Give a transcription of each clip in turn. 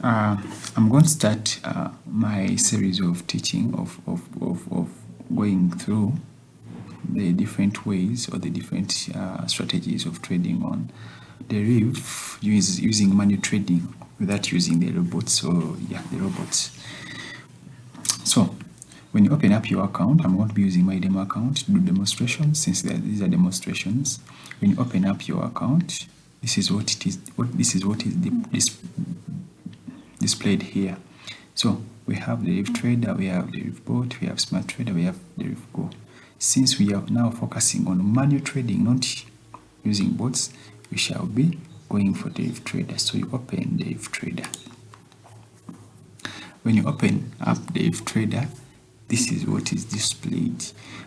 I'm going to start my series of teaching of going through the different ways or the different strategies of trading on Deriv using manual trading without using the robots. So yeah, the robots. So when you open up your account, I'm going to be using my demo account to do demonstrations since these are demonstrations. When you open up your account, this is what it is. This is what is displayed here. So we have Deriv Trader, we have Deriv Bot, we have Smart Trader, we have Deriv Go. Since we are now focusing on manual trading, not using bots, we shall be going for Deriv Trader. So you open Deriv Trader. When you open up Deriv Trader, this is what is displayed.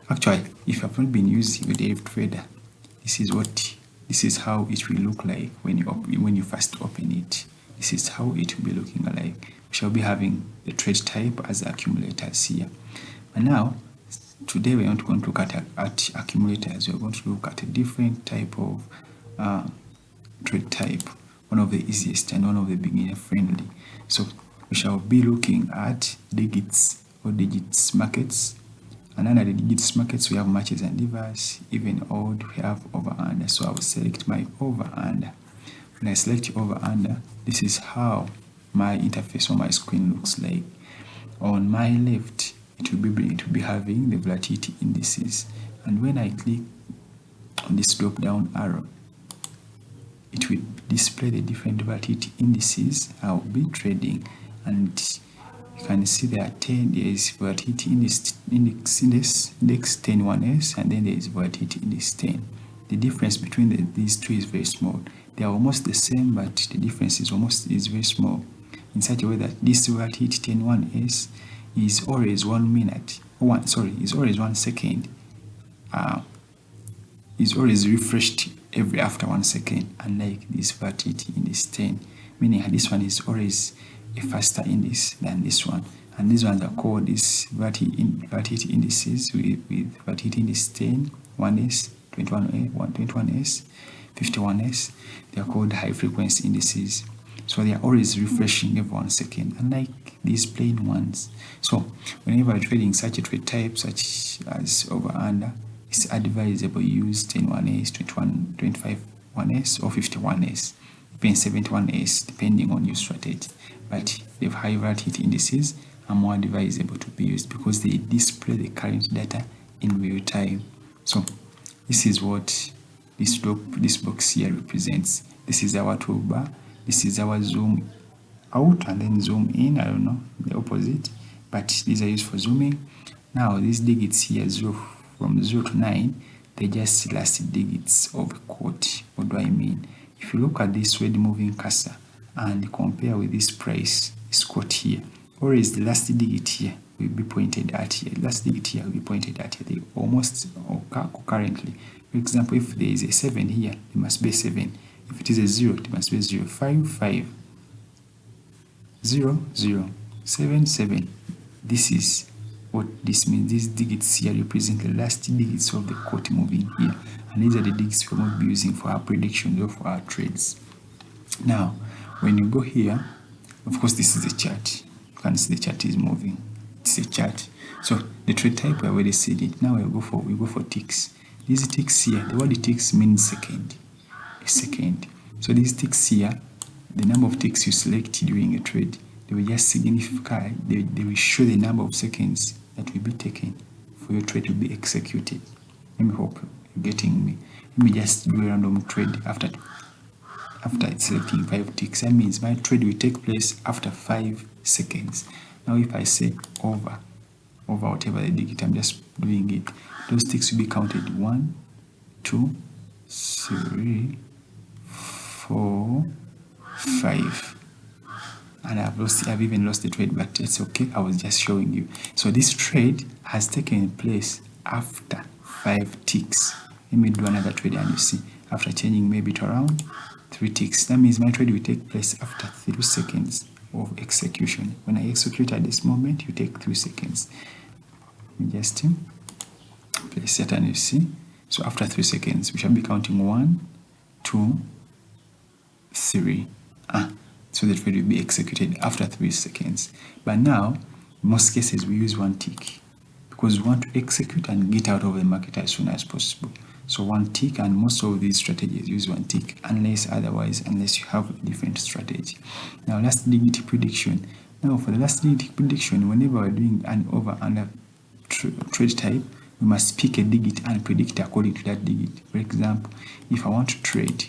Actually, if you have not been using Deriv Trader, this is how it will look like when you first open it. This is how it will be looking like. We shall be having the trade type as accumulators here. But now, today we are not going to look at accumulators. We are going to look at a different type of trade type, one of the easiest and one of the beginner friendly. So we shall be looking at digits or digits markets. And under the digits markets, we have matches and divers, even odd, we have over under. So I will select my over under. When I select over under, this is how my interface on my screen looks like. On my left, it will be having the volatility indices, and when I click on this drop down arrow, it will display the different volatility indices I will be trading. And you can see there are 10. There is volatility index 10 1s, and then there is volatility index 10. The difference between these two is very small. They are almost the same, but the difference is very small, in such a way that this volatility 10 1s is always 1 minute. Is always 1 second. Is always refreshed after 1 second, unlike this volatility index 10, meaning this one is always a faster index than this one. And these ones are called these volatility indices with volatility index 10, 1s, 21s, 51s. They are called high frequency indices. So they are always refreshing every 1 second, unlike these plain ones. So whenever you're trading such a trade type, such as over under, it's advisable use 10 1s, 21, 25 1s, or 51s, even 71s, depending on your strategy. But the high volatility indices are more advisable to be used because they display the current data in real time. So this is what this box here represents. This is our toolbar. This is our zoom out and then zoom in. I don't know the opposite, but these are used for zooming. Now these digits here, from 0 to 9, they just last digits of a quote. What do I mean? If you look at this red moving cursor and compare with this price, this quote here, always the last digit here will be pointed at here. The last digit here will be pointed at here. They almost occur concurrently. For example, if there is a 7 here, there must be a 7. If it is a 0, there must be a 0. 5, 5, 0, 0, 7, 7. This is what this means. These digits here represent the last digits of the quote moving here. And these are the digits we're going to be using for our predictions or for our trades. Now, when you go here, of course, this is a chart. You can see the chart is moving. It's a chart. So the trade type, we already said it. Now we go for ticks. These ticks here, the word ticks means second. A second. So these ticks here, the number of ticks you select during a trade, they will just signify, they will show the number of seconds that will be taken for your trade to be executed. Let me hope you're getting me. Let me just do a random trade after selecting 5 ticks. That means my trade will take place after 5 seconds. Now if I say over whatever the digit, I'm just doing it, those ticks will be counted 1, 2, 3, 4, 5. And I've even lost the trade, but it's okay. I was just showing you. So this trade has taken place after 5 ticks. Let me do another trade and you see, after changing maybe to around 3 ticks. That means my trade will take place after 3 seconds of execution. When I execute at this moment, you take 3 seconds. Let me just place it and you see. So after 3 seconds, we shall be counting 1, 2, 3. So the trade will be executed after 3 seconds. But now, in most cases, we use 1 tick because we want to execute and get out of the market as soon as possible. So 1 tick, and most of these strategies use 1 tick unless you have a different strategy. Now, last digit prediction. Now, for the last digit prediction, whenever we're doing an over-under trade type, we must pick a digit and predict according to that digit. For example, if I want to trade,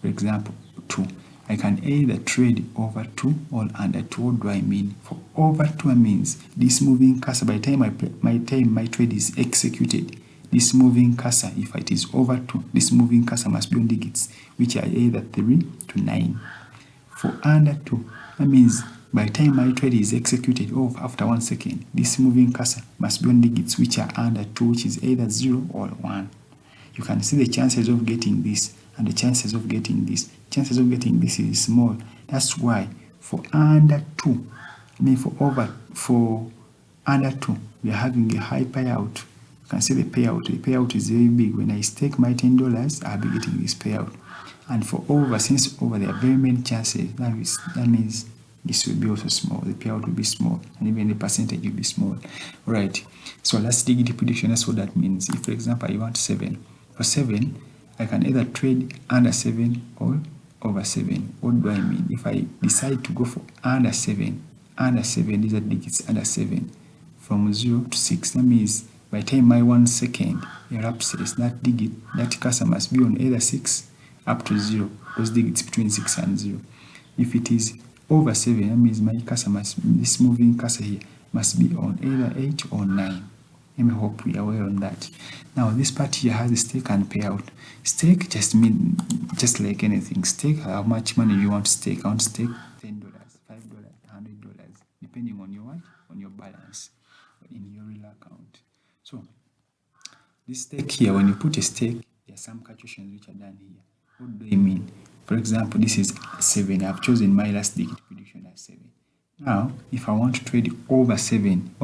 for example, 2, I can either trade over 2 or under 2. What do I mean? For over 2 means this moving cursor, by the time my trade is executed, this moving cursor, if it is over 2, this moving cursor must be on digits which are either 3 to 9. For under 2, that means by the time my trade is executed after 1 second, this moving cursor must be on digits which are under 2, which is either 0 or 1. You can see the chances of getting this and the chances of getting this. Chances of getting this is small. That's why for under 2, for under 2, we are having a high payout. You can see the payout. The payout is very big. When I stake my $10, I'll be getting this payout. And for over, since over there are very many chances, that means this will be also small. The payout will be small, and even the percentage will be small. Right. So last digit prediction, that's what that means. If, for example, I want 7, for 7, I can either trade under 7 or over 7. What do I mean? If I decide to go for under 7, these are digits under 7, from 0 to 6. That means by the time my 1 second elapses, that digit, that cursor must be on either 6 up to 0, those digits between 6 and 0. If it is over 7, that means my cursor this moving cursor here must be on either 8 or 9. Let me hope we are aware on that. Now this part here has a stake and payout. Stake just like anything. Stake, how much money you want to stake. I want to stake $10, $5, $100, depending on your balance in your real account. So this stake here, when you put a stake, there are some calculations which are done here. What do they mean? For example, this is 7. I've chosen my last digit prediction as 7. Now, if I want to trade over 7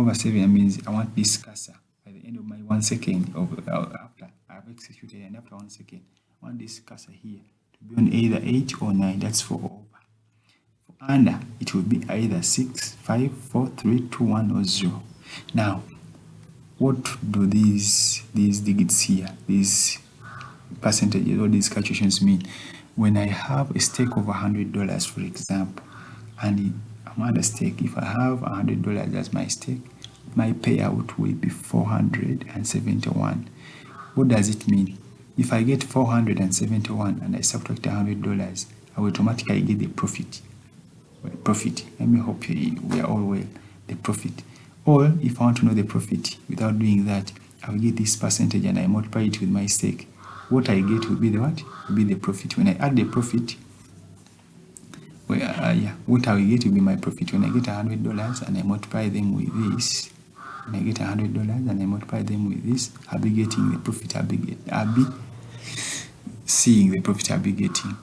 means I want this cursor by the end of my 1 second, after I've executed, and after 1 second, I want this cursor here to be on either 8 or 9. That's for over. For under, it will be either 6, 5, 4, 3, 2, 1, or 0. Now, what do these digits here, these percentages or these calculations mean? When I have a stake of $100, for example, and I'm under stake, if I have $100 as my stake, my payout will be 471. What does it mean? If I get 471 and I subtract $100, I will automatically get the profit. Let me hope we are all well. The profit. Or if I want to know the profit without doing that, I will get this percentage and I multiply it with my stake. What I get will be the what? Will be the profit. When I add the profit, what I will get will be my profit. When I get $100 and I multiply them with this, when I get $100 and I multiply them with this, I'll be getting the profit. I'll be seeing the profit I'll be getting.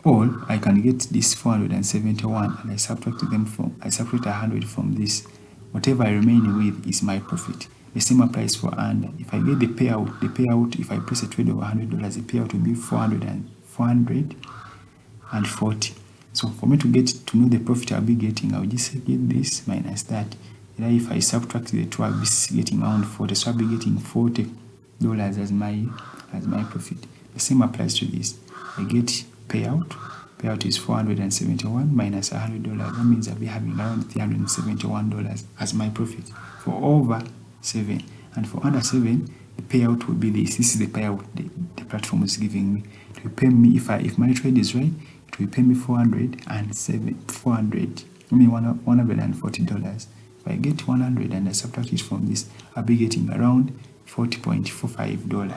Or I can get this 471 and I subtract 100 from this. Whatever I remain with is my profit. The same applies for under. If I get the payout, if I place a trade of $100, the payout will be 440. So for me to know the profit I'll be getting, I'll just get this minus that. Then if I subtract the two, I'll be getting around 40. So I'll be getting $40 as my profit. The same applies to this. I get payout. Payout is 471 minus $100. That means I'll be having around $371 as my profit for over 7. And for under 7, the payout will be this. This is the payout the platform is giving me. It will pay me, if my trade is right, it will pay me $140. If I get 100 and I subtract it from this, I'll be getting around $40.45.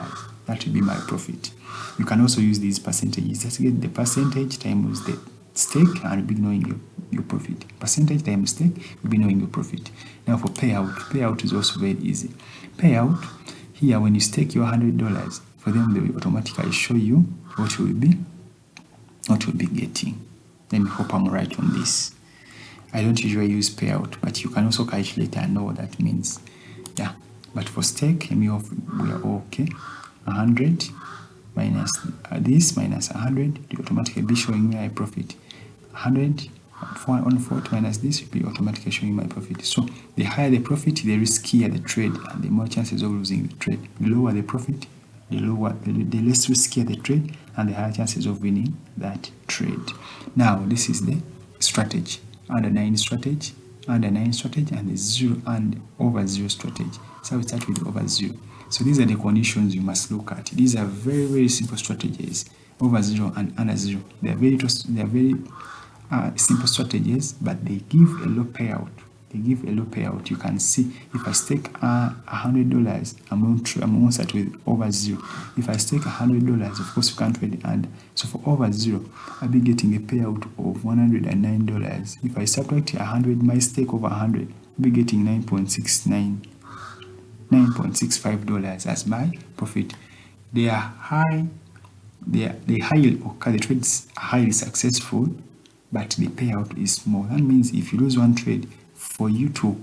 That will be my profit. You can also use these percentages. Just get the percentage times the stake and you'll be knowing your profit. Percentage times stake, you'll be knowing your profit. Now for payout is also very easy. Payout, here when you stake your $100, for them they will automatically show you what you will be getting. Let me hope I'm right on this. I don't usually use payout, but you can also calculate and know what that means. Yeah, but for stake, we are okay. 100 minus this minus 100, you automatically be showing me my profit. 100 140 minus this will be automatically showing my profit. So the higher the profit, the riskier the trade, and the more chances of losing the trade. The lower the profit, the less riskier the trade, and the higher chances of winning that trade. Now this is the strategy, under 9 strategy, and the 0 and over 0 strategy. So we start with over 0. So these are the conditions you must look at. These are very, very simple strategies. Over 0 and under 0. They are very simple strategies, but they give a low payout. You can see if I stake $100, I'm going to start with over 0. If I stake $100, of course you can't trade under. So for over 0, I'll be getting a payout of $109. If I subtract 100, my stake over 100, I'll be getting $9.65 as my profit. They are high. The trades are highly successful, but the payout is small. That means if you lose one trade, for you to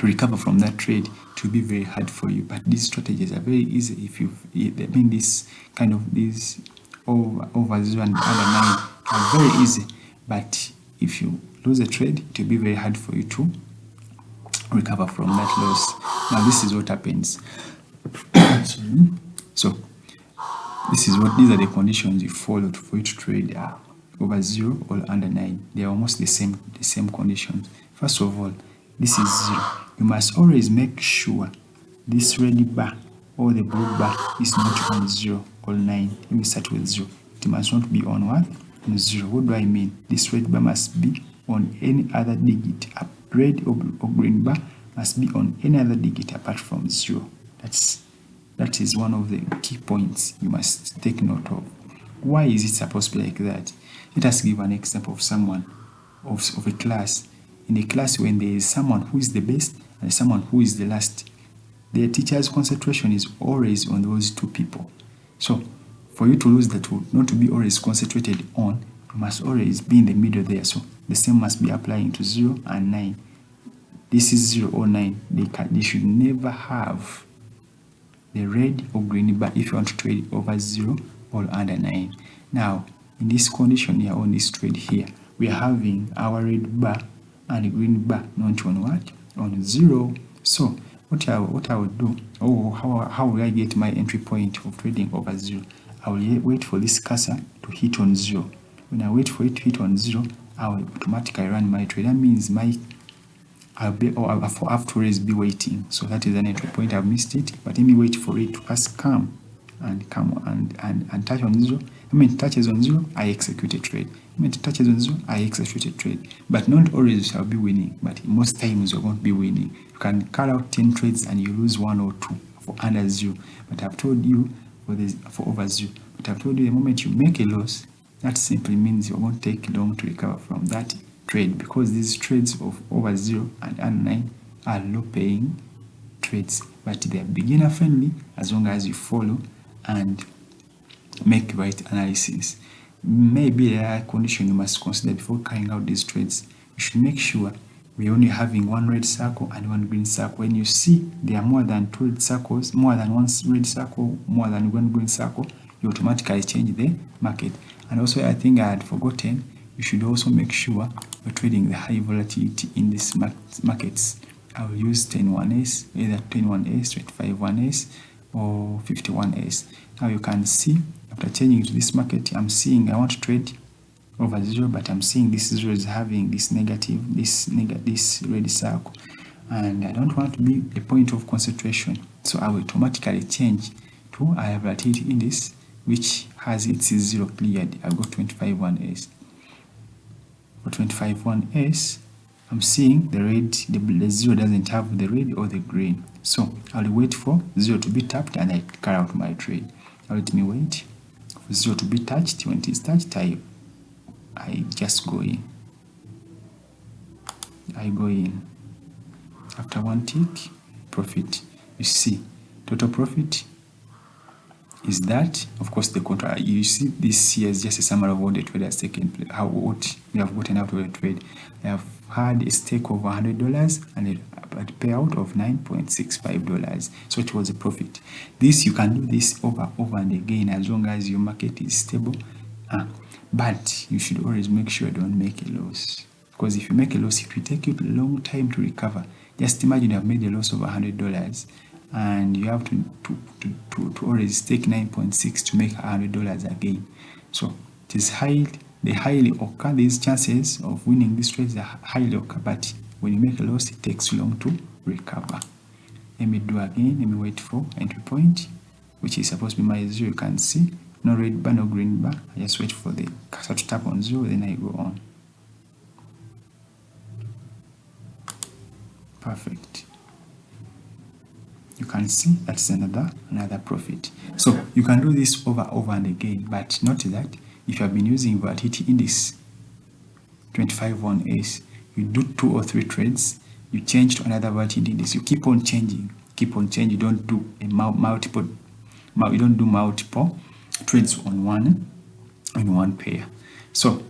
recover from that trade, it will be very hard for you. But these strategies are very easy if you this kind of these over 0 and under 9 are very easy. But if you lose a trade, it will be very hard for you to recover from that loss. Now this is what happens. So these are the conditions you follow for you to trade over 0 or under 9. They are almost the same conditions. First of all, this is 0. You must always make sure this red bar or the blue bar is not on 0 or 9. Let me start with 0. It must not be on what? On 0. What do I mean? This red bar must be on any other digit. A red or green bar must be on any other digit apart from 0. That is one of the key points you must take note of. Why is it supposed to be like that? Let us give an example of someone, of a class. In a class, when there is someone who is the best and someone who is the last, the teacher's concentration is always on those two people. So for you to lose that, not to be always concentrated on, you must always be in the middle there. So the same must be applying to 0 and 9. This is 0 or 9. They should never have the red or green bar if you want to trade over 0 or under 9. Now, in this condition here, on this trade here, we are having our red bar and green bar not on what? On 0. So what I will do, how will I get my entry point of trading over 0? I will wait for this cursor to hit on 0. When I wait for it to hit on 0, I will automatically run my trade. That means I have to always be waiting. So that is an entry point. I've missed it, but let me wait for it to first come and touch on 0. When it touches on 0, I execute a trade. When it touches on 0, I execute a trade. But not always I'll be winning, but most times you won't be winning. You can cut out 10 trades and you lose 1 or 2 for under 0. But I've told you for over 0. But I've told you the moment you make a loss, that simply means you won't take long to recover from that trade, because these trades of over 0 and under 9 are low paying trades, but they are beginner friendly as long as you follow and make right analysis. Maybe there are conditions you must consider before carrying out these trades. You should make sure we're only having one red circle and one green circle. When you see there are more than 2 red circles, more than one red circle, more than one green circle, you automatically change the market. And also, I think I had forgotten, you should also make sure you're trading the high volatility in these markets. I will use 10-1s, either 10-1s, 25-1s, or 51s. Now you can see, after changing to this market, I'm seeing I want to trade over 0, but I'm seeing this 0 is having this negative, this red circle, and I don't want to be a point of concentration. So I will automatically change to a high volatility index, which has its 0 cleared. I've got 25-1s. For 25-1s, I'm seeing the 0 doesn't have the red or the green. So I'll wait for 0 to be tapped and I carry out my trade. Now let me wait for 0 to be touched. When it is touched, I just go in. I go in. After one tick, profit. You see, total profit is that. Of course, the contract. You see, this here is just a summary of what the trade has taken place, what we have gotten out of the trade. I have had a stake of $100 and a payout of $9.65. So it was a profit. This, you can do this over and again as long as your market is stable But you should always make sure you don't make a loss, because if you make a loss, it will take you a long time to recover. Just imagine you have made a loss of $100 and you have to always take 9.6 to make $100 again. So it is they highly occur. These chances of winning these trades are highly occur, but when you make a loss, it takes long to recover. Let me do again. Let me wait for entry point, which is supposed to be my 0. You can see no red bar, no green bar. I just wait for the cursor to tap on 0, then I go on. Perfect. You can see that's another profit. So you can do this over and again, but note that if you have been using Volatility Index 25-1S, you do 2 or 3 trades, you change to another Volatility Index, you keep on changing. You don't do multiple trades on one pair. So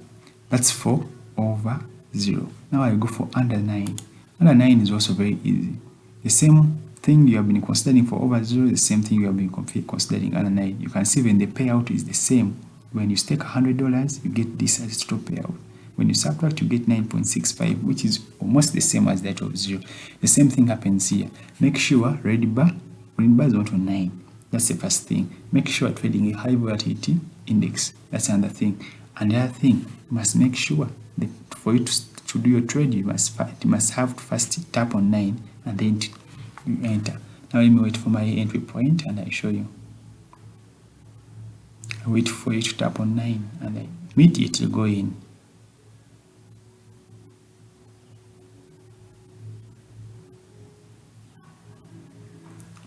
that's for over 0. Now I go for under 9. Under 9 is also very easy. The same thing you have been considering for over 0, the same thing you have been considering under 9. You can see when the payout is the same. When you stake $100, you get this as total payout. When you subtract, you get 9.65, which is almost the same as that of 0. The same thing happens here. Make sure red bar is not on 9. That's the first thing. Make sure trading a high volatility index. That's another thing. And the other thing, you must make sure that for you to do your trade, you must have to first tap on 9 and then you enter. Now let me wait for my entry point and I show you. I wait for you to tap on 9 and I immediately go in.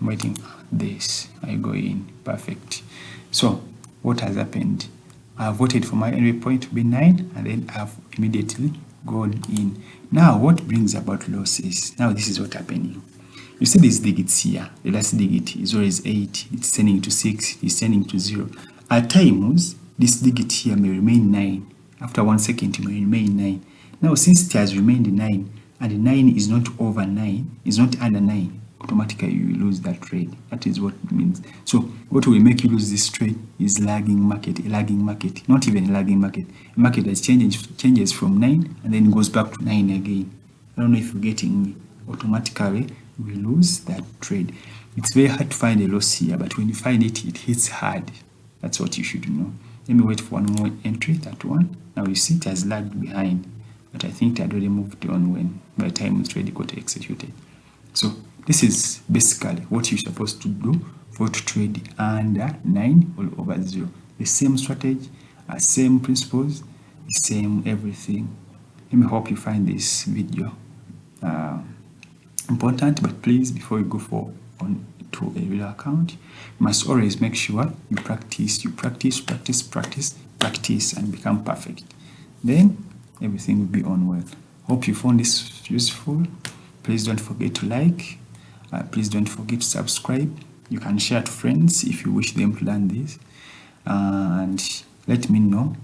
I'm waiting for this. I go in. Perfect. So what has happened? I have voted for my entry point to be 9 and then I've immediately gone in. Now what brings about losses? Now this is what happening. You see these digits here. The last digit is always 8. It's turning to 6. It's turning to 0. At times, this digit here may remain 9. After 1 second, it may remain 9. Now, since it has remained 9, and 9 is not over 9, is not under 9, automatically you will lose that trade. That is what it means. So, what will make you lose this trade is a lagging market, not even a lagging market. A market that changes from 9 and then goes back to 9 again. I don't know if you're getting me. Automatically, we lose that trade. It's very hard to find a loss here, but when you find it, it hits hard. That's what you should know. Let me wait for one more entry, that one. Now you see it has lagged behind, but I think it had already moved on when by the time the trade got executed. So this is basically what you're supposed to do for to trade under 9 or over 0. The same strategy, same principles, the same everything. Let me hope you find this video important, but please, before you go to a real account, you must always make sure you practice and become perfect. Then everything will be on well. Hope you found this useful. Please don't forget to like. Please don't forget to subscribe. You can share to friends if you wish them to learn this. And let me know